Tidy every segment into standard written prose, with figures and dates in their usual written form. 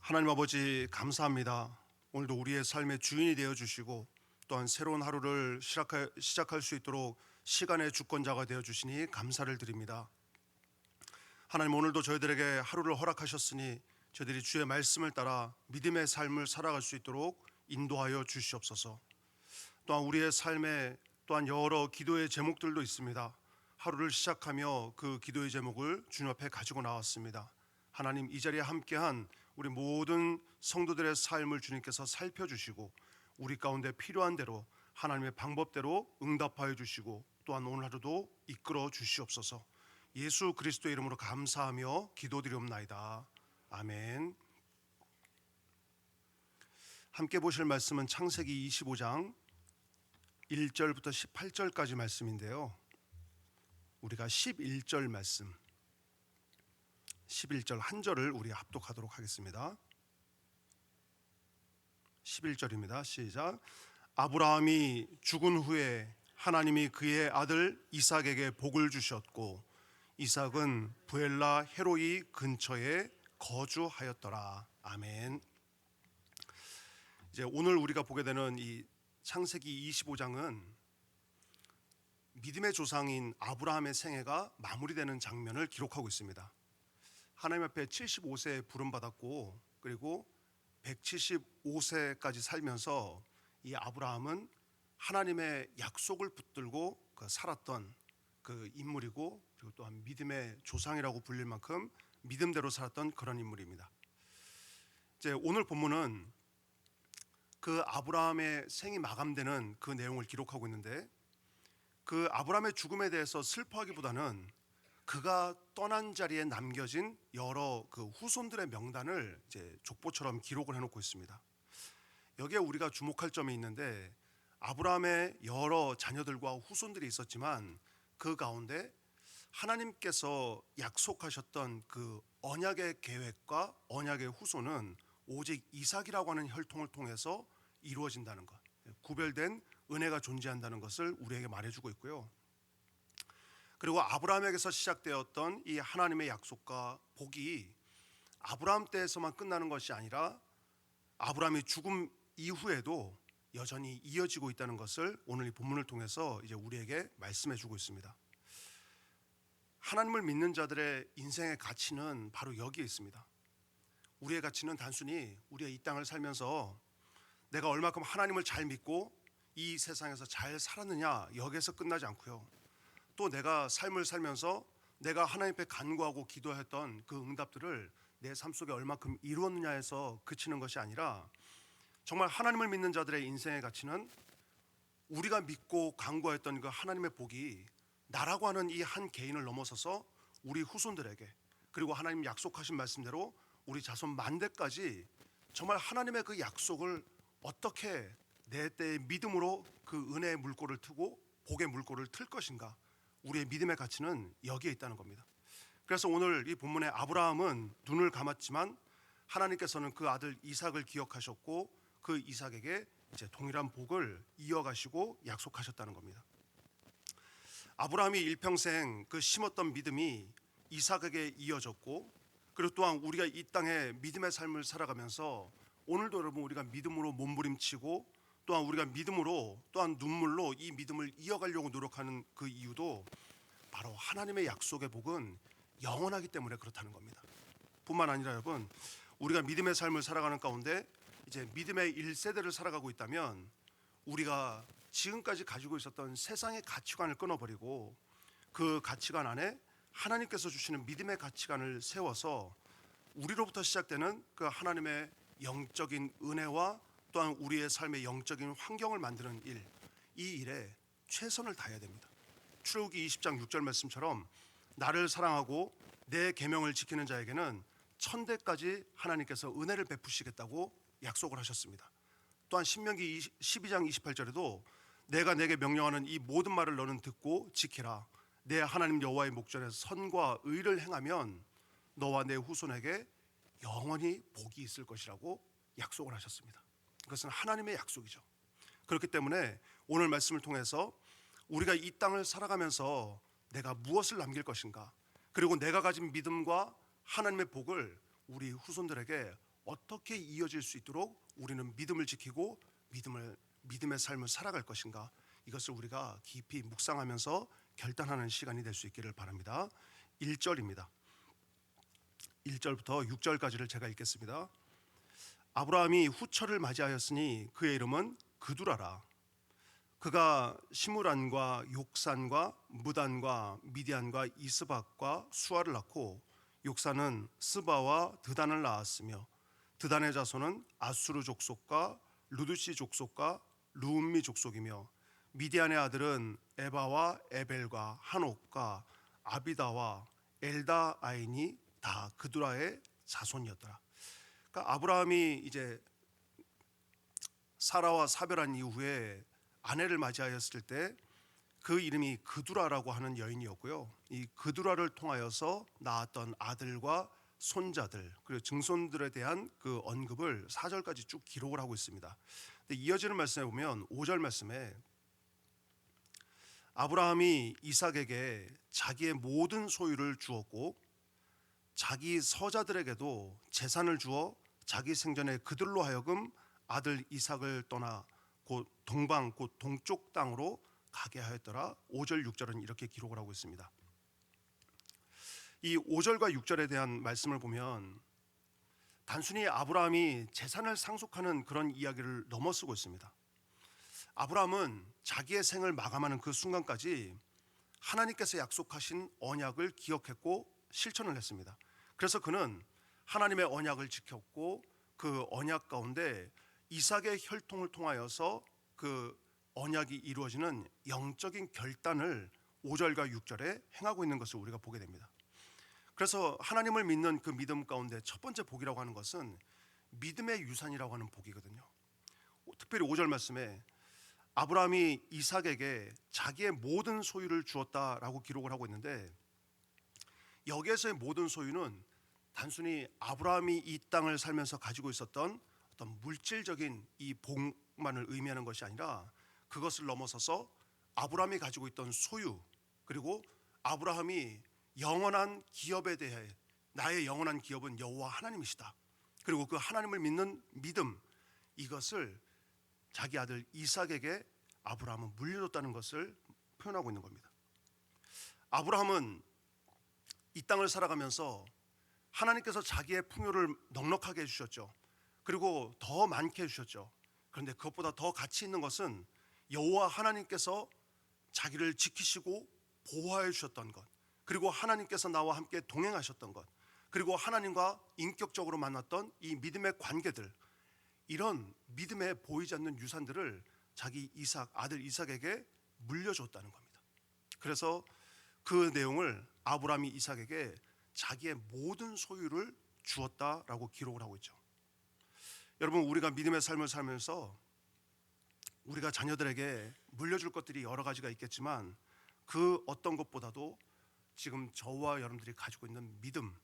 하나님 아버지 감사합니다. 오늘도 우리의 삶의 주인이 되어 주시고 또한 새로운 하루를 시작할 수 있도록 시간의 주권자가 되어 주시니 감사를 드립니다. 하나님, 오늘도 저희들에게 하루를 허락하셨으니 저희들이 주의 말씀을 따라 믿음의 삶을 살아갈 수 있도록 인도하여 주시옵소서. 또한 우리의 삶에 또한 여러 기도의 제목들도 있습니다. 하루를 시작하며 그 기도의 제목을 주님 앞에 가지고 나왔습니다. 하나님, 이 자리에 함께한 우리 모든 성도들의 삶을 주님께서 살펴주시고 우리 가운데 필요한 대로 하나님의 방법대로 응답하여 주시고 또한 오늘 하루도 이끌어 주시옵소서. 예수 그리스도의 이름으로 감사하며 기도드리옵나이다. 아멘. 함께 보실 말씀은 창세기 25장 1절부터 18절까지 말씀인데요. 우리가 11절 말씀, 11절 한 절을 우리 합독하도록 하겠습니다. 11절입니다. 시작. 아브라함이 죽은 후에 하나님이 그의 아들 이삭에게 복을 주셨고 이삭은 부엘라 헤로이 근처에 거주하였더라. 아멘. 이제 오늘 우리가 보게 되는 이 창세기 25장은 믿음의 조상인 아브라함의 생애가 마무리되는 장면을 기록하고 있습니다. 하나님 앞에 75세에 부름받았고 그리고 175세까지 살면서 이 아브라함은 하나님의 약속을 붙들고 살았던 그 인물이고 그리고 또한 믿음의 조상이라고 불릴 만큼 믿음대로 살았던 그런 인물입니다. 이제 오늘 본문은 그 아브라함의 생이 마감되는 그 내용을 기록하고 있는데 그 아브라함의 죽음에 대해서 슬퍼하기보다는 그가 떠난 자리에 남겨진 여러 그 후손들의 명단을 이제 족보처럼 기록을 해놓고 있습니다. 여기에 우리가 주목할 점이 있는데 아브라함의 여러 자녀들과 후손들이 있었지만 그 가운데 하나님께서 약속하셨던 그 언약의 계획과 언약의 후손은 오직 이삭이라고 하는 혈통을 통해서 이루어진다는 것, 구별된 은혜가 존재한다는 것을 우리에게 말해주고 있고요. 그리고 아브라함에게서 시작되었던 이 하나님의 약속과 복이 아브라함 때에서만 끝나는 것이 아니라 아브라함이 죽음 이후에도 여전히 이어지고 있다는 것을 오늘 이 본문을 통해서 이제 우리에게 말씀해주고 있습니다. 하나님을 믿는 자들의 인생의 가치는 바로 여기에 있습니다. 우리의 가치는 단순히 우리가 이 땅을 살면서 내가 얼마큼 하나님을 잘 믿고 이 세상에서 잘 살았느냐 여기에서 끝나지 않고요. 또 내가 삶을 살면서 내가 하나님 앞에 간구하고 기도했던 그 응답들을 내 삶 속에 얼마큼 이루었느냐에서 그치는 것이 아니라 정말 하나님을 믿는 자들의 인생의 가치는 우리가 믿고 간구했던 그 하나님의 복이 나라고 하는 이 한 개인을 넘어서서 우리 후손들에게 그리고 하나님 약속하신 말씀대로 우리 자손 만대까지 정말 하나님의 그 약속을 어떻게 내 때의 믿음으로 그 은혜의 물꼬를 트고 복의 물꼬를 틀 것인가, 우리의 믿음의 가치는 여기에 있다는 겁니다. 그래서 오늘 이 본문의 아브라함은 눈을 감았지만 하나님께서는 그 아들 이삭을 기억하셨고 그 이삭에게 이제 동일한 복을 이어가시고 약속하셨다는 겁니다. 아브라함이 일평생 그 심었던 믿음이 이삭에게 이어졌고 그리고 또한 우리가 이 땅에 믿음의 삶을 살아가면서 오늘도 여러분 우리가 믿음으로 몸부림치고 또한 우리가 믿음으로 또한 눈물로 이 믿음을 이어가려고 노력하는 그 이유도 바로 하나님의 약속의 복은 영원하기 때문에 그렇다는 겁니다. 뿐만 아니라 여러분 우리가 믿음의 삶을 살아가는 가운데 이제 믿음의 1세대를 살아가고 있다면 우리가 지금까지 가지고 있었던 세상의 가치관을 끊어버리고 그 가치관 안에 하나님께서 주시는 믿음의 가치관을 세워서 우리로부터 시작되는 그 하나님의 영적인 은혜와 또한 우리의 삶의 영적인 환경을 만드는 일, 이 일에 최선을 다해야 됩니다. 출애굽기 20장 6절 말씀처럼 나를 사랑하고 내 계명을 지키는 자에게는 천대까지 하나님께서 은혜를 베푸시겠다고 약속을 하셨습니다. 또한 신명기 12장 28절에도 내가 내게 명령하는 이 모든 말을 너는 듣고 지키라. 내 하나님 여호와의 목전에서 선과 의를 행하면 너와 내 후손에게 영원히 복이 있을 것이라고 약속을 하셨습니다. 그것은 하나님의 약속이죠. 그렇기 때문에 오늘 말씀을 통해서 우리가 이 땅을 살아가면서 내가 무엇을 남길 것인가, 그리고 내가 가진 믿음과 하나님의 복을 우리 후손들에게 어떻게 이어질 수 있도록 우리는 믿음을 지키고 믿음의 삶을 살아갈 것인가, 이것을 우리가 깊이 묵상하면서 결단하는 시간이 될 수 있기를 바랍니다. 1절입니다. 1절부터 6절까지를 제가 읽겠습니다. 아브라함이 후처를 맞이하였으니 그의 이름은 그두라라. 그가 시므란과 욕산과 무단과 미디안과 이스박과 수아를 낳고 욕산은 스바와 드단을 낳았으며 드단의 자손은 아수르 족속과 루두시 족속과 루음미 족속이며 미디안의 아들은 에바와 에벨과 한옥과 아비다와 엘다아인이 다 그두라의 자손이었더라. 그러니까 아브라함이 이제 사라와 사별한 이후에 아내를 맞이하였을 때 그 이름이 그두라라고 하는 여인이었고요. 이 그두라를 통하여서 낳았던 아들과 손자들 그리고 증손들에 대한 그 언급을 4절까지 쭉 기록을 하고 있습니다. 근데 이어지는 말씀에 보면 5절 말씀에 아브라함이 이삭에게 자기의 모든 소유를 주었고 자기 서자들에게도 재산을 주어 자기 생전에 그들로 하여금 아들 이삭을 떠나 곧 동방 곧 동쪽 땅으로 가게 하였더라. 5절 6절은 이렇게 기록을 하고 있습니다. 이 5절과 6절에 대한 말씀을 보면 단순히 아브라함이 재산을 상속하는 그런 이야기를 넘어서고 있습니다. 아브라함은 자기의 생을 마감하는 그 순간까지 하나님께서 약속하신 언약을 기억했고 실천을 했습니다. 그래서 그는 하나님의 언약을 지켰고 그 언약 가운데 이삭의 혈통을 통하여서 그 언약이 이루어지는 영적인 결단을 5절과 6절에 행하고 있는 것을 우리가 보게 됩니다. 그래서 하나님을 믿는 그 믿음 가운데 첫 번째 복이라고 하는 것은 믿음의 유산이라고 하는 복이거든요. 특별히 5절 말씀에 아브라함이 이삭에게 자기의 모든 소유를 주었다라고 기록을 하고 있는데, 여기에서의 모든 소유는 단순히 아브라함이 이 땅을 살면서 가지고 있었던 어떤 물질적인 이 복만을 의미하는 것이 아니라 그것을 넘어서서 아브라함이 가지고 있던 소유, 그리고 아브라함이 영원한 기업에 대해 나의 영원한 기업은 여호와 하나님이시다, 그리고 그 하나님을 믿는 믿음, 이것을 자기 아들 이삭에게 아브라함은 물려줬다는 것을 표현하고 있는 겁니다. 아브라함은 이 땅을 살아가면서 하나님께서 자기의 풍요를 넉넉하게 해주셨죠. 그리고 더 많게 해주셨죠. 그런데 그것보다 더 가치 있는 것은 여호와 하나님께서 자기를 지키시고 보호해 주셨던 것, 그리고 하나님께서 나와 함께 동행하셨던 것, 그리고 하나님과 인격적으로 만났던 이 믿음의 관계들, 이런 믿음에 보이지 않는 유산들을 자기 아들 이삭에게 물려줬다는 겁니다. 그래서 그 내용을 아브라함이 이삭에게 자기의 모든 소유를 주었다라고 기록을 하고 있죠. 여러분, 우리가 믿음의 삶을 살면서 우리가 자녀들에게 물려줄 것들이 여러 가지가 있겠지만 그 어떤 것보다도 지금 저와 여러분들이 가지고 있는 믿음,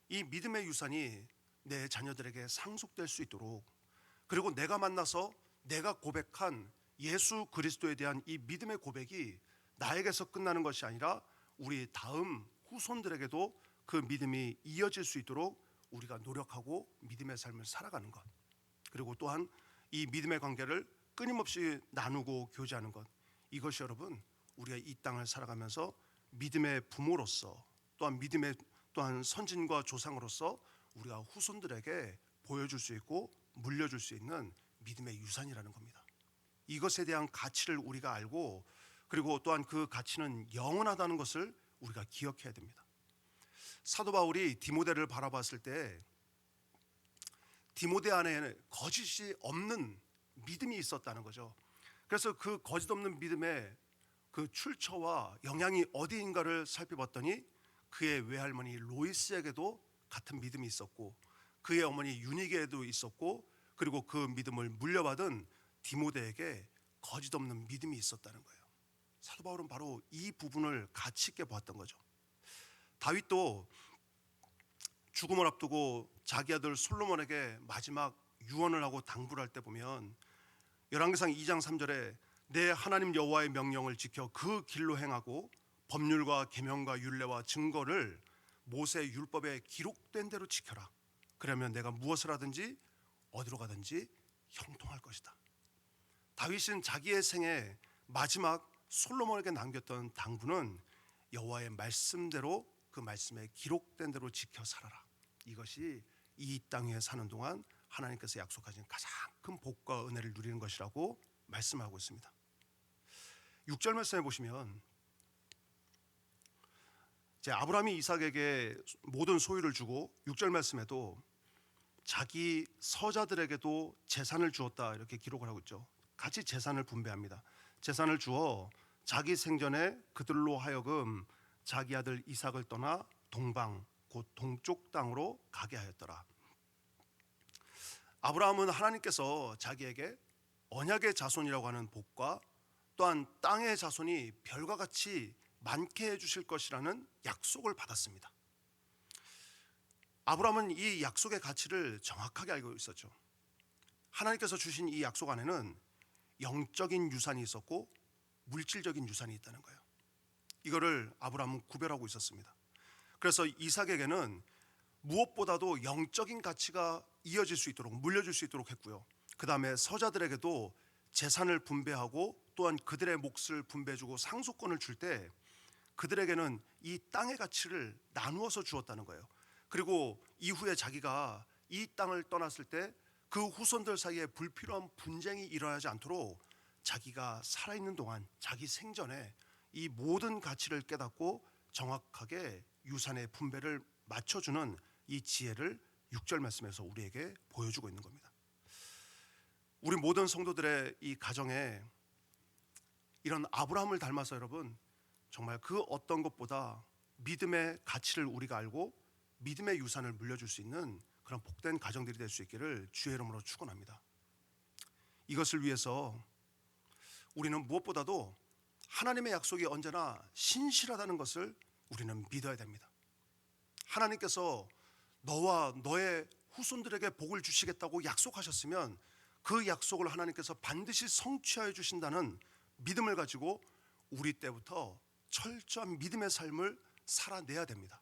이 믿음의 유산이 내 자녀들에게 상속될 수 있도록, 그리고 내가 만나서 내가 고백한 예수 그리스도에 대한 이 믿음의 고백이 나에게서 끝나는 것이 아니라 우리 다음 후손들에게도 그 믿음이 이어질 수 있도록 우리가 노력하고 믿음의 삶을 살아가는 것, 그리고 또한 이 믿음의 관계를 끊임없이 나누고 교제하는 것, 이것이 여러분 우리가 이 땅을 살아가면서 믿음의 부모로서, 또한 선진과 조상으로서 우리가 후손들에게 보여줄 수 있고 물려줄 수 있는 믿음의 유산이라는 겁니다. 이것에 대한 가치를 우리가 알고, 그리고 또한 그 가치는 영원하다는 것을 우리가 기억해야 됩니다. 사도 바울이 디모데를 바라봤을 때 디모데 안에 거짓이 없는 믿음이 있었다는 거죠. 그래서 그 거짓 없는 믿음의 그 출처와 영향이 어디인가를 살펴봤더니 그의 외할머니 로이스에게도 같은 믿음이 있었고, 그의 어머니 유니게에도 있었고, 그리고 그 믿음을 물려받은 디모데에게 거짓 없는 믿음이 있었다는 거예요. 사도 바울은 바로 이 부분을 가치 있게 보았던 거죠. 다윗도 죽음을 앞두고 자기 아들 솔로몬에게 마지막 유언을 하고 당부를 할 때 보면 열왕기상 2장 3절에 내 하나님 여호와의 명령을 지켜 그 길로 행하고 법률과 계명과 율례와 증거를 모세 율법에 기록된 대로 지켜라. 그러면 내가 무엇을 하든지 어디로 가든지 형통할 것이다. 다윗은 자기의 생애 마지막 솔로몬에게 남겼던 당부는 여호와의 말씀대로 그 말씀에 기록된 대로 지켜 살아라. 이것이 이 땅에 사는 동안 하나님께서 약속하신 가장 큰 복과 은혜를 누리는 것이라고 말씀하고 있습니다. 6절 말씀에 보시면 아브라함이 이삭에게 모든 소유를 주고 6절 말씀에도 자기 서자들에게도 재산을 주었다 이렇게 기록을 하고 있죠. 같이 재산을 분배합니다. 재산을 주어 자기 생전에 그들로 하여금 자기 아들 이삭을 떠나 동방 곧 동쪽 땅으로 가게 하였더라. 아브라함은 하나님께서 자기에게 언약의 자손이라고 하는 복과 또한 땅의 자손이 별과 같이 많게 해주실 것이라는 약속을 받았습니다. 아브라함은 이 약속의 가치를 정확하게 알고 있었죠. 하나님께서 주신 이 약속 안에는 영적인 유산이 있었고 물질적인 유산이 있다는 거예요. 이거를 아브라함은 구별하고 있었습니다. 그래서 이삭에게는 무엇보다도 영적인 가치가 이어질 수 있도록 물려줄 수 있도록 했고요. 그 다음에 서자들에게도 재산을 분배하고 또한 그들의 몫을 분배해주고 상속권을 줄 때 그들에게는 이 땅의 가치를 나누어서 주었다는 거예요. 그리고 이후에 자기가 이 땅을 떠났을 때 그 후손들 사이에 불필요한 분쟁이 일어나지 않도록 자기가 살아있는 동안 자기 생전에 이 모든 가치를 깨닫고 정확하게 유산의 분배를 맞춰주는 이 지혜를 6절 말씀에서 우리에게 보여주고 있는 겁니다. 우리 모든 성도들의 이 가정에 이런 아브라함을 닮아서 여러분 정말 그 어떤 것보다 믿음의 가치를 우리가 알고 믿음의 유산을 물려줄 수 있는 그런 복된 가정들이 될 수 있기를 주의 이름으로 축원합니다. 이것을 위해서 우리는 무엇보다도 하나님의 약속이 언제나 신실하다는 것을 우리는 믿어야 됩니다. 하나님께서 너와 너의 후손들에게 복을 주시겠다고 약속하셨으면 그 약속을 하나님께서 반드시 성취하여 주신다는 믿음을 가지고 우리 때부터 철저한 믿음의 삶을 살아내야 됩니다.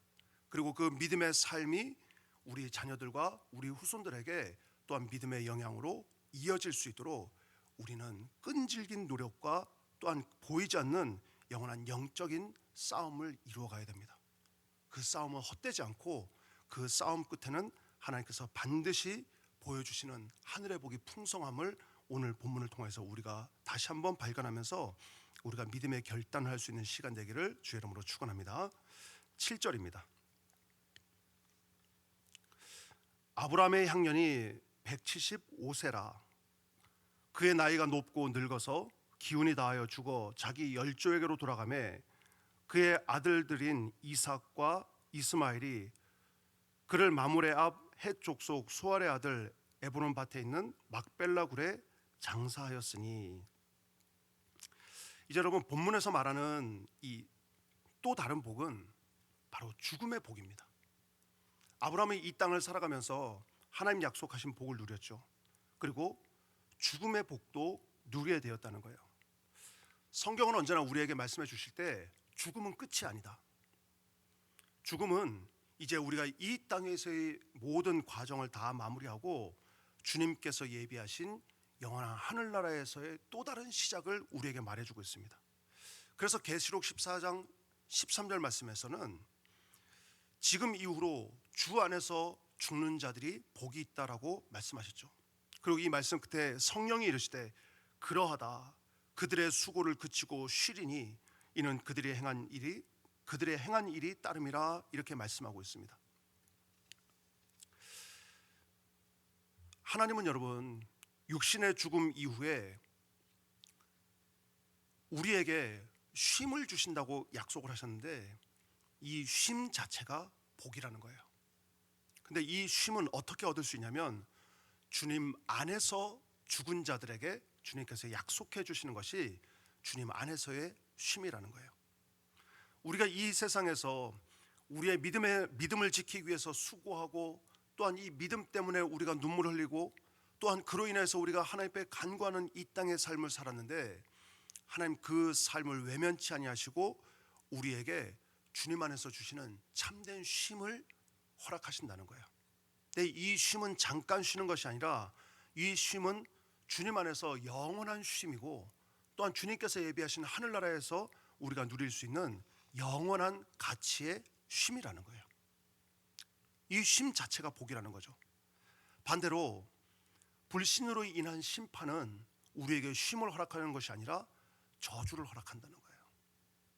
그리고 그 믿음의 삶이 우리 자녀들과 우리 후손들에게 또한 믿음의 영향으로 이어질 수 있도록 우리는 끈질긴 노력과 또한 보이지 않는 영원한 영적인 싸움을 이루어가야 됩니다. 그 싸움은 헛되지 않고 그 싸움 끝에는 하나님께서 반드시 보여주시는 하늘의 복이 풍성함을 오늘 본문을 통해서 우리가 다시 한번 발견하면서 우리가 믿음의 결단을 할 수 있는 시간 되기를 주의 이름으로 축원합니다. 7절입니다. 아브라함의 향년이 175세라 그의 나이가 높고 늙어서 기운이 다하여 죽어 자기 열조에게로 돌아가매 그의 아들들인 이삭과 이스마엘이 그를 마므레 앞 헷 족속 소알의 아들 에브론 밭에 있는 막벨라 굴에 장사하였으니. 이제 여러분 본문에서 말하는 이 또 다른 복은 바로 죽음의 복입니다. 아브라함이 이 땅을 살아가면서 하나님 약속하신 복을 누렸죠. 그리고 죽음의 복도 누리게 되었다는 거예요. 성경은 언제나 우리에게 말씀해 주실 때 죽음은 끝이 아니다. 죽음은 이제 우리가 이 땅에서의 모든 과정을 다 마무리하고 주님께서 예비하신 영원한 하늘나라에서의 또 다른 시작을 우리에게 말해주고 있습니다. 그래서 계시록 14장 13절 말씀에서는 지금 이후로 주 안에서 죽는 자들이 복이 있다라고 말씀하셨죠. 그리고 이 말씀 끝에 성령이 이르시되 그러하다 그들의 수고를 그치고 쉬리니 이는 그들의 행한 일이 따름이라 이렇게 말씀하고 있습니다. 하나님은 여러분 육신의 죽음 이후에 우리에게 쉼을 주신다고 약속을 하셨는데 이 쉼 자체가 복이라는 거예요. 근데 이 쉼은 어떻게 얻을 수 있냐면 주님 안에서 죽은 자들에게 주님께서 약속해 주시는 것이 주님 안에서의 쉼이라는 거예요. 우리가 이 세상에서 우리의 믿음을 지키기 위해서 수고하고 또한 이 믿음 때문에 우리가 눈물을 흘리고 또한 그로 인해서 우리가 하나님 앞에 간구하는 이 땅의 삶을 살았는데 하나님 그 삶을 외면치 아니하시고 우리에게 주님 안에서 주시는 참된 쉼을 허락하신다는 거예요. 근데 이 쉼은 잠깐 쉬는 것이 아니라 이 쉼은 주님 안에서 영원한 쉼이고, 또한 주님께서 예비하신 하늘나라에서 우리가 누릴 수 있는 영원한 가치의 쉼이라는 거예요. 이 쉼 자체가 복이라는 거죠. 반대로 불신으로 인한 심판은 우리에게 쉼을 허락하는 것이 아니라 저주를 허락한다는 거예요.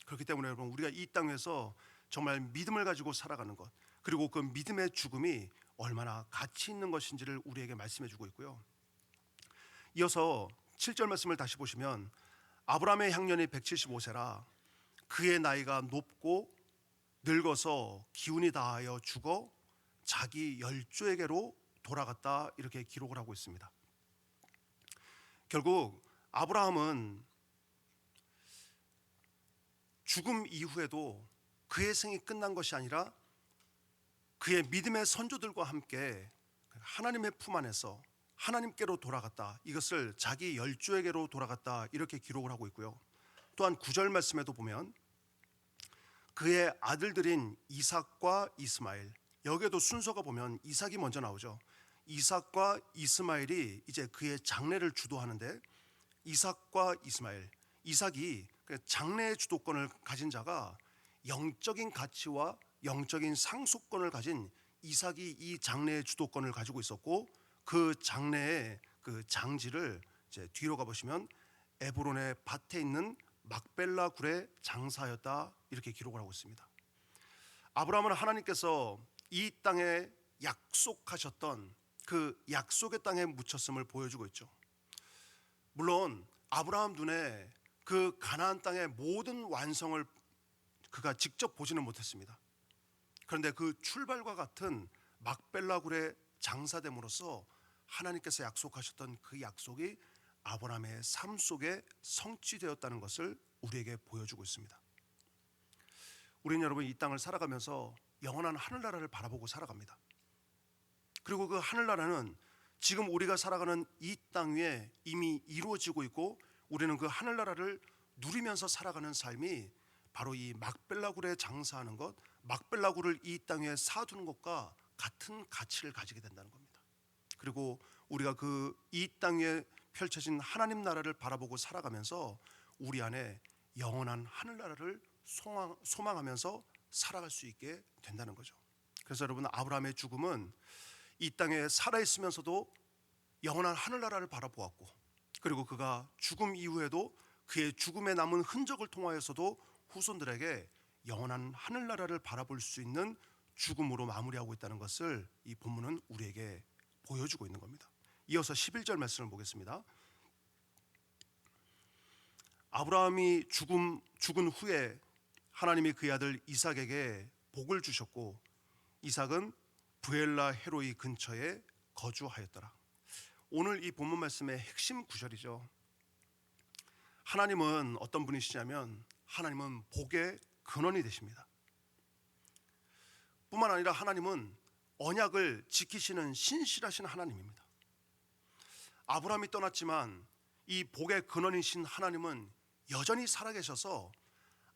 그렇기 때문에 여러분, 우리가 이 땅에서 정말 믿음을 가지고 살아가는 것, 그리고 그 믿음의 죽음이 얼마나 가치 있는 것인지를 우리에게 말씀해 주고 있고요. 이어서 7절 말씀을 다시 보시면, 아브라함의 향년이 175세라 그의 나이가 높고 늙어서 기운이 다하여 죽어 자기 열조에게로 돌아갔다, 이렇게 기록을 하고 있습니다. 결국 아브라함은 죽음 이후에도 그의 생이 끝난 것이 아니라 그의 믿음의 선조들과 함께 하나님의 품 안에서 하나님께로 돌아갔다, 이것을 자기 열조에게로 돌아갔다, 이렇게 기록을 하고 있고요. 또한 9절 말씀에도 보면 그의 아들들인 이삭과 이스마엘, 여기에도 순서가 보면 이삭이 먼저 나오죠. 이삭과 이스마엘이 이제 그의 장례를 주도하는데, 이삭과 이스마엘, 이삭이 장래의 주도권을 가진 자가 영적인 가치와 영적인 상속권을 가진 이삭이 이 장래의 주도권을 가지고 있었고, 그 장래의 그 장지를 이제 뒤로 가보시면 에브론의 밭에 있는 막벨라 굴의 장사였다, 이렇게 기록을 하고 있습니다. 아브라함은 하나님께서 이 땅에 약속하셨던 그 약속의 땅에 묻혔음을 보여주고 있죠. 물론 아브라함 눈에 그 가나안 땅의 모든 완성을 그가 직접 보지는 못했습니다. 그런데 그 출발과 같은 막벨라 굴의 장사됨으로써 하나님께서 약속하셨던 그 약속이 아브라함의 삶 속에 성취되었다는 것을 우리에게 보여주고 있습니다. 우리는 여러분, 이 땅을 살아가면서 영원한 하늘나라를 바라보고 살아갑니다. 그리고 그 하늘나라는 지금 우리가 살아가는 이 땅 위에 이미 이루어지고 있고, 우리는 그 하늘나라를 누리면서 살아가는 삶이 바로 이 막벨라굴에 장사하는 것, 막벨라굴을 이 땅에 사두는 것과 같은 가치를 가지게 된다는 겁니다. 그리고 우리가 그 이 땅에 펼쳐진 하나님 나라를 바라보고 살아가면서 우리 안에 영원한 하늘나라를 소망하면서 살아갈 수 있게 된다는 거죠. 그래서 여러분, 아브라함의 죽음은 이 땅에 살아있으면서도 영원한 하늘나라를 바라보았고, 그리고 그가 죽음 이후에도 그의 죽음에 남은 흔적을 통하여서도 후손들에게 영원한 하늘나라를 바라볼 수 있는 죽음으로 마무리하고 있다는 것을 이 본문은 우리에게 보여주고 있는 겁니다. 이어서 11절 말씀을 보겠습니다. 아브라함이 죽은 후에 하나님이 그의 아들 이삭에게 복을 주셨고, 이삭은 브엘라 헤로이 근처에 거주하였더라. 오늘 이 본문 말씀의 핵심 구절이죠. 하나님은 어떤 분이시냐면, 하나님은 복의 근원이 되십니다. 뿐만 아니라 하나님은 언약을 지키시는 신실하신 하나님입니다. 아브라함이 떠났지만 이 복의 근원이신 하나님은 여전히 살아계셔서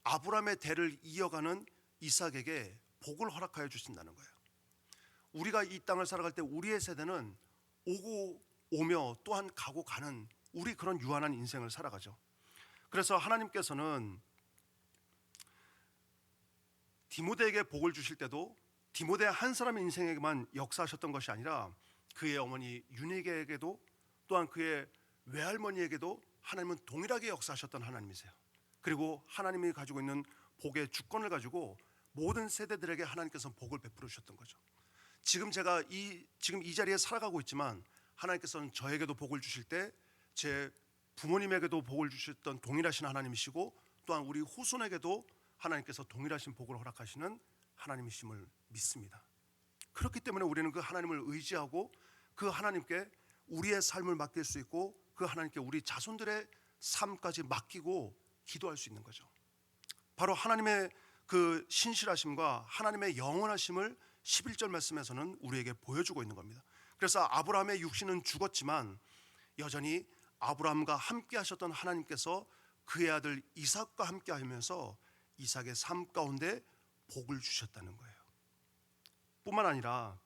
아브라함의 대를 이어가는 이삭에게 복을 허락하여 주신다는 거예요. 우리가 이 땅을 살아갈 때 우리의 세대는 오고 오며 또한 가고 가는 우리 그런 유한한 인생을 살아가죠. 그래서 하나님께서는 디모데에게 복을 주실 때도 디모데 한 사람의 인생에게만 역사하셨던 것이 아니라 그의 어머니 유니게에게도, 또한 그의 외할머니에게도 하나님은 동일하게 역사하셨던 하나님이세요. 그리고 하나님이 가지고 있는 복의 주권을 가지고 모든 세대들에게 하나님께서 복을 베풀어 주셨던 거죠. 지금 제가 이 자리에 살아가고 있지만 하나님께서는 저에게도 복을 주실 때 제 부모님에게도 복을 주셨던 동일하신 하나님이시고, 또한 우리 후손에게도 하나님께서 동일하신 복을 허락하시는 하나님이심을 믿습니다. 그렇기 때문에 우리는 그 하나님을 의지하고 그 하나님께 우리의 삶을 맡길 수 있고, 그 하나님께 우리 자손들의 삶까지 맡기고 기도할 수 있는 거죠. 바로 하나님의 그 신실하심과 하나님의 영원하심을 11절 말씀에서는 우리에게 보여주고 있는 겁니다. 그래서 아브라함의 육신은 죽었지만 여전히 아브라함과 함께 하셨던 하나님께서 그의 아들 이삭과 함께 하면서 이삭의 삶 가운데 복을 주셨다는 거예요. 뿐만 아니라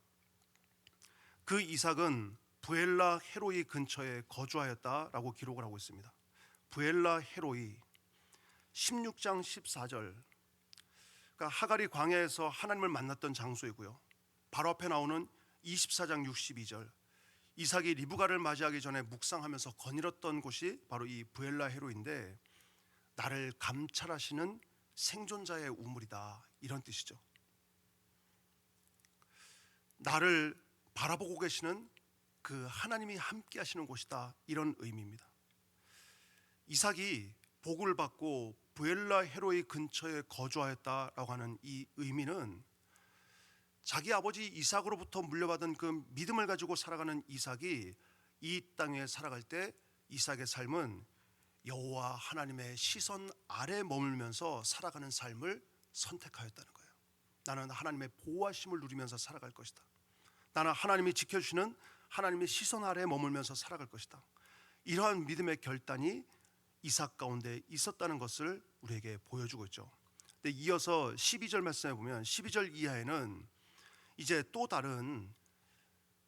그 이삭은 부엘라 헤로이 근처에 거주하였다라고 기록을 하고 있습니다. 부엘라 헤로이 16장 14절, 그러니까 하갈이 광야에서 하나님을 만났던 장소이고요. 바로 앞에 나오는 24장 62절, 이삭이 리브가를 맞이하기 전에 묵상하면서 거닐었던 곳이 바로 이 부엘라 헤로인데, 나를 감찰하시는 생존자의 우물이다, 이런 뜻이죠. 나를 바라보고 계시는 그 하나님이 함께 하시는 곳이다, 이런 의미입니다. 이삭이 복을 받고 부엘라 헤로이 근처에 거주하였다라고 하는 이 의미는 자기 아버지 이삭으로부터 물려받은 그 믿음을 가지고 살아가는 이삭이 이 땅에 살아갈 때 이삭의 삶은 여호와 하나님의 시선 아래 머물면서 살아가는 삶을 선택하였다는 거예요. 나는 하나님의 보호하심을 누리면서 살아갈 것이다. 나는 하나님이 지켜주시는 하나님의 시선 아래 머물면서 살아갈 것이다. 이러한 믿음의 결단이 이삭 가운데 있었다는 것을 우리에게 보여주고 있죠. 근데 이어서 12절 말씀에 보면 12절 이하에는 이제 또 다른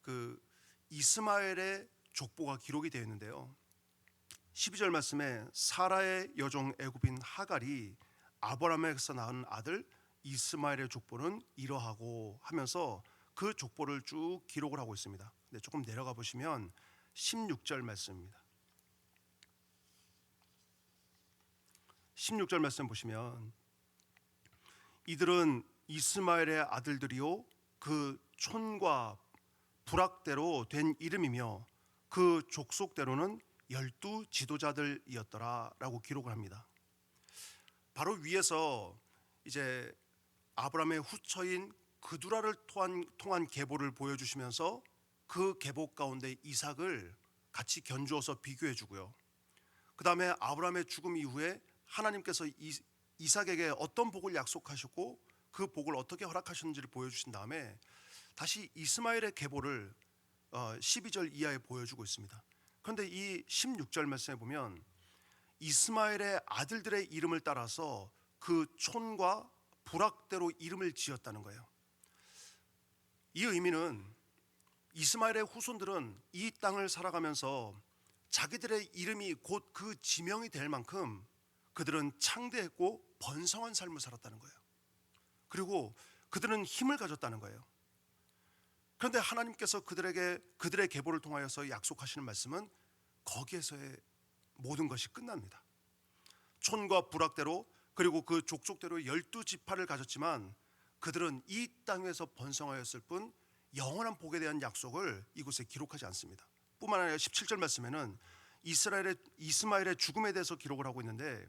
그 이스마엘의 족보가 기록이 되어 있는데요. 12절 말씀에 사라의 여종 애굽인 하갈이 아브라함에게서 낳은 아들 이스마엘의 족보는 이러하고 하면서 그 족보를 쭉 기록을 하고 있습니다. 근데 조금 내려가 보시면 16절 말씀입니다. 16절 말씀 보시면 이들은 이스마엘의 아들들이요 그 촌과 부락대로 된 이름이며 그 족속대로는 12지도자들이었더라 라고 기록을 합니다. 바로 위에서 이제 아브라함의 후처인 그두라를 통한 계보를 보여주시면서 그 계보 가운데 이삭을 같이 견주어서 비교해 주고요. 그 다음에 아브라함의 죽음 이후에 하나님께서 이삭에게 어떤 복을 약속하셨고 그 복을 어떻게 허락하셨는지를 보여주신 다음에 다시 이스마엘의 계보를 12절 이하에 보여주고 있습니다. 그런데 이 16절 말씀에 보면 이스마엘의 아들들의 이름을 따라서 그 촌과 부락대로 이름을 지었다는 거예요. 이 의미는 이스마엘의 후손들은 이 땅을 살아가면서 자기들의 이름이 곧 그 지명이 될 만큼 그들은 창대했고 번성한 삶을 살았다는 거예요. 그리고 그들은 힘을 가졌다는 거예요. 그런데 하나님께서 그들의 계보를 통하여서 약속하시는 말씀은 거기에서의 모든 것이 끝납니다. 촌과 부락대로 그리고 그 족속대로 12지파를 가졌지만 그들은 이 땅에서 번성하였을 뿐 영원한 복에 대한 약속을 이곳에 기록하지 않습니다. 뿐만 아니라 17절 말씀에는 이스마엘의 죽음에 대해서 기록을 하고 있는데,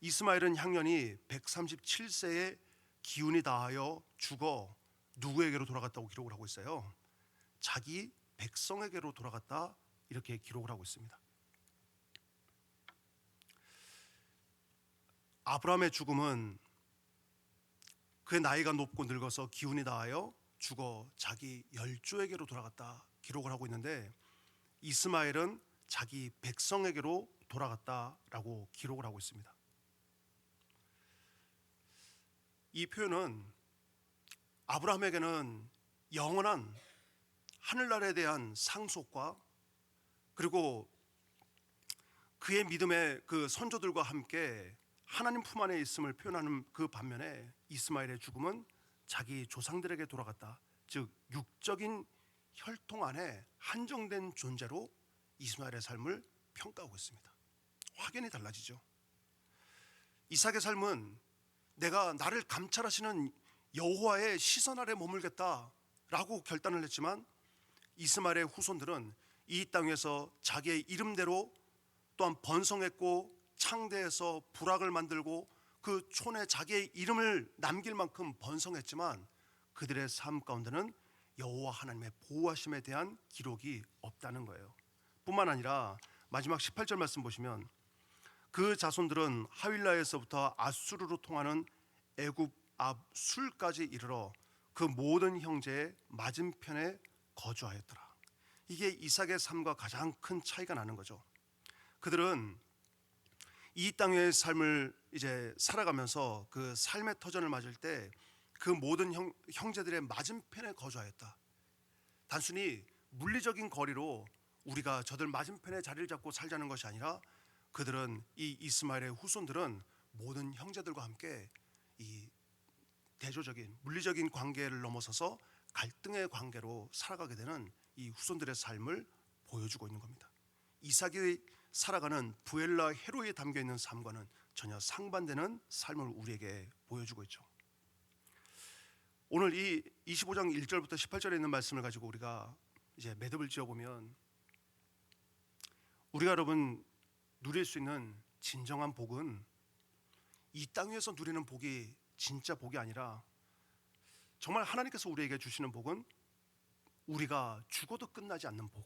이스마엘은 향년이 137세에 기운이 다하여 죽어 누구에게로 돌아갔다고 기록을 하고 있어요? 자기 백성에게로 돌아갔다, 이렇게 기록을 하고 있습니다. 아브라함의 죽음은 그의 나이가 높고 늙어서 기운이 다하여 죽어 자기 열조에게로 돌아갔다 기록을 하고 있는데, 이스마엘은 자기 백성에게로 돌아갔다라고 기록을 하고 있습니다. 이 표현은 아브라함에게는 영원한 하늘나라에 대한 상속과 그리고 그의 믿음의 그 선조들과 함께 하나님 품 안에 있음을 표현하는 그 반면에 이스마엘의 죽음은 자기 조상들에게 돌아갔다, 즉 육적인 혈통 안에 한정된 존재로 이스마엘의 삶을 평가하고 있습니다. 확연히 달라지죠. 이삭의 삶은 내가 나를 감찰하시는 여호와의 시선 아래 머물겠다라고 결단을 했지만, 이스마엘의 후손들은 이 땅에서 자기의 이름대로 또한 번성했고 창대해서 부락을 만들고 그 촌에 자기의 이름을 남길 만큼 번성했지만 그들의 삶 가운데는 여호와 하나님의 보호하심에 대한 기록이 없다는 거예요. 뿐만 아니라 마지막 18절 말씀 보시면 그 자손들은 하윌라에서부터 아수르로 통하는 애굽 앞 술까지 이르러 그 모든 형제의 맞은편에 거주하였더라. 이게 이삭의 삶과 가장 큰 차이가 나는 거죠. 그들은 이 땅의 삶을 이제 살아가면서 그 삶의 터전을 맞을 때 그 모든 형제들의 맞은편에 거주하였다. 단순히 물리적인 거리로 우리가 저들 맞은편에 자리를 잡고 살자는 것이 아니라 그들은 이 이스마엘의 후손들은 모든 형제들과 함께 이 대조적인 물리적인 관계를 넘어서서 갈등의 관계로 살아가게 되는 이 후손들의 삶을 보여주고 있는 겁니다. 이삭이 살아가는 부엘라 헤로에 담겨 있는 삶과는 전혀 상반되는 삶을 우리에게 보여주고 있죠. 오늘 이 25장 1절부터 18절에 있는 말씀을 가지고 우리가 이제 매듭을 지어보면 우리가 여러분 누릴 수 있는 진정한 복은 이 땅 위에서 누리는 복이 진짜 복이 아니라 정말 하나님께서 우리에게 주시는 복은 우리가 죽어도 끝나지 않는 복.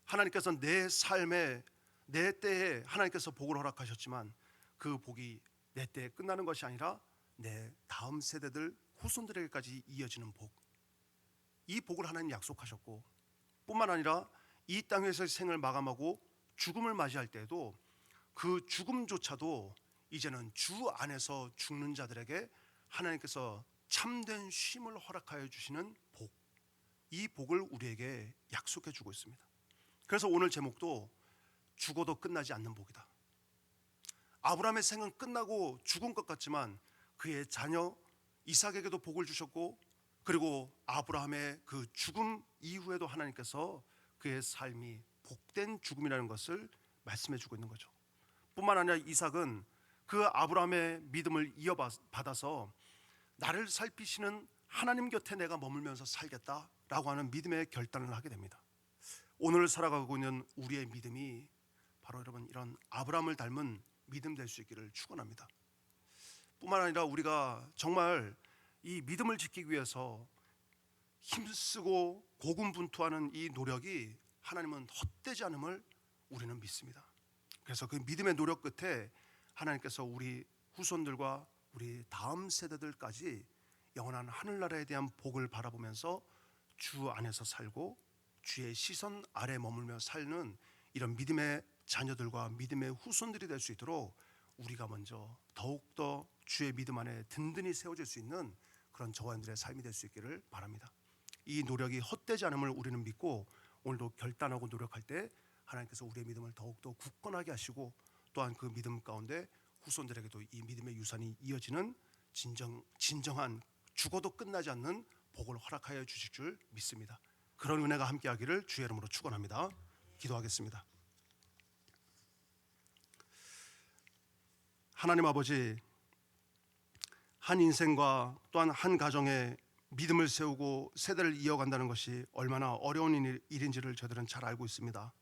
하나님께서 내 삶에 내 때에 하나님께서 복을 허락하셨지만 그 복이 내 때에 끝나는 것이 아니라 내 다음 세대들 후손들에게까지 이어지는 복. 이 복을 하나님 약속하셨고 뿐만 아니라 이 땅에서의 생을 마감하고 죽음을 맞이할 때에도 그 죽음조차도 이제는 주 안에서 죽는 자들에게 하나님께서 참된 쉼을 허락하여 주시는 복, 이 복을 우리에게 약속해 주고 있습니다. 그래서 오늘 제목도 죽어도 끝나지 않는 복이다. 아브라함의 생은 끝나고 죽은 것 같지만 그의 자녀 이삭에게도 복을 주셨고 그리고 아브라함의 그 죽음 이후에도 하나님께서 그의 삶이 복된 죽음이라는 것을 말씀해 주고 있는 거죠. 뿐만 아니라 이삭은 그 아브라함의 믿음을 이어받아서 나를 살피시는 하나님 곁에 내가 머물면서 살겠다라고 하는 믿음의 결단을 하게 됩니다. 오늘 살아가고 있는 우리의 믿음이 바로 여러분 이런 아브라함을 닮은 믿음 될 수 있기를 축원합니다. 뿐만 아니라 우리가 정말 이 믿음을 지키기 위해서 힘쓰고 고군분투하는 이 노력이 하나님은 헛되지 않음을 우리는 믿습니다. 그래서 그 믿음의 노력 끝에 하나님께서 우리 후손들과 우리 다음 세대들까지 영원한 하늘나라에 대한 복을 바라보면서 주 안에서 살고 주의 시선 아래 머물며 사는 이런 믿음의 자녀들과 믿음의 후손들이 될 수 있도록 우리가 먼저 더욱더 주의 믿음 안에 든든히 세워질 수 있는 그런 저와 여러분들의 삶이 될 수 있기를 바랍니다. 이 노력이 헛되지 않음을 우리는 믿고 오늘도 결단하고 노력할 때 하나님께서 우리의 믿음을 더욱더 굳건하게 하시고 또한 그 믿음 가운데 후손들에게도 이 믿음의 유산이 이어지는 진정한 죽어도 끝나지 않는 복을 허락하여 주실 줄 믿습니다. 그런 은혜가 함께하기를 주의 이름으로 축원합니다. 기도하겠습니다. 하나님 아버지, 한 인생과 또한 한 가정에 믿음을 세우고 세대를 이어간다는 것이 얼마나 어려운 일인지를 저들은 잘 알고 있습니다.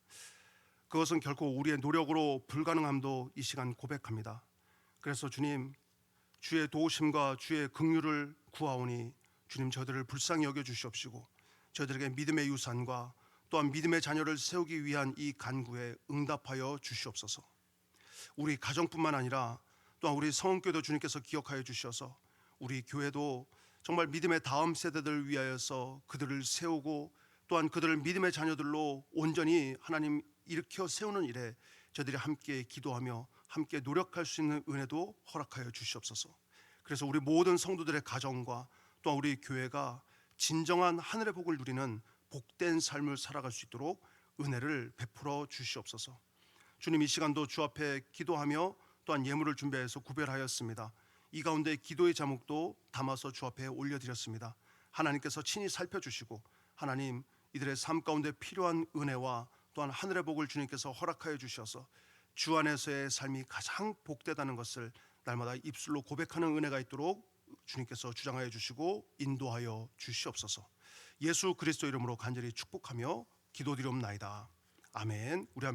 그것은 결코 우리의 노력으로 불가능함도 이 시간 고백합니다. 그래서 주님, 주의 도우심과 주의 긍휼을 구하오니 주님 저들을 불쌍히 여겨 주시옵시고 저들에게 믿음의 유산과 또한 믿음의 자녀를 세우기 위한 이 간구에 응답하여 주시옵소서. 우리 가정뿐만 아니라 또한 우리 성은교회도 주님께서 기억하여 주셔서 우리 교회도 정말 믿음의 다음 세대들을 위하여서 그들을 세우고 또한 그들을 믿음의 자녀들로 온전히 하나님 일으켜 세우는 일에 저들이 함께 기도하며 함께 노력할 수 있는 은혜도 허락하여 주시옵소서. 그래서 우리 모든 성도들의 가정과 또한 우리 교회가 진정한 하늘의 복을 누리는 복된 삶을 살아갈 수 있도록 은혜를 베풀어 주시옵소서. 주님, 이 시간도 주 앞에 기도하며 또한 예물을 준비해서 구별하였습니다. 이 가운데 기도의 제목도 담아서 주 앞에 올려드렸습니다. 하나님께서 친히 살펴주시고 하나님 이들의 삶 가운데 필요한 은혜와 또한 하늘의 복을 주님께서 허락하여 주셔서 주 안에서의 삶이 가장 복되다는 것을 날마다 입술로 고백하는 은혜가 있도록 주님께서 주장하여 주시고 인도하여 주시옵소서. 예수 그리스도 이름으로 간절히 축복하며 기도드리옵나이다. 아멘. 우리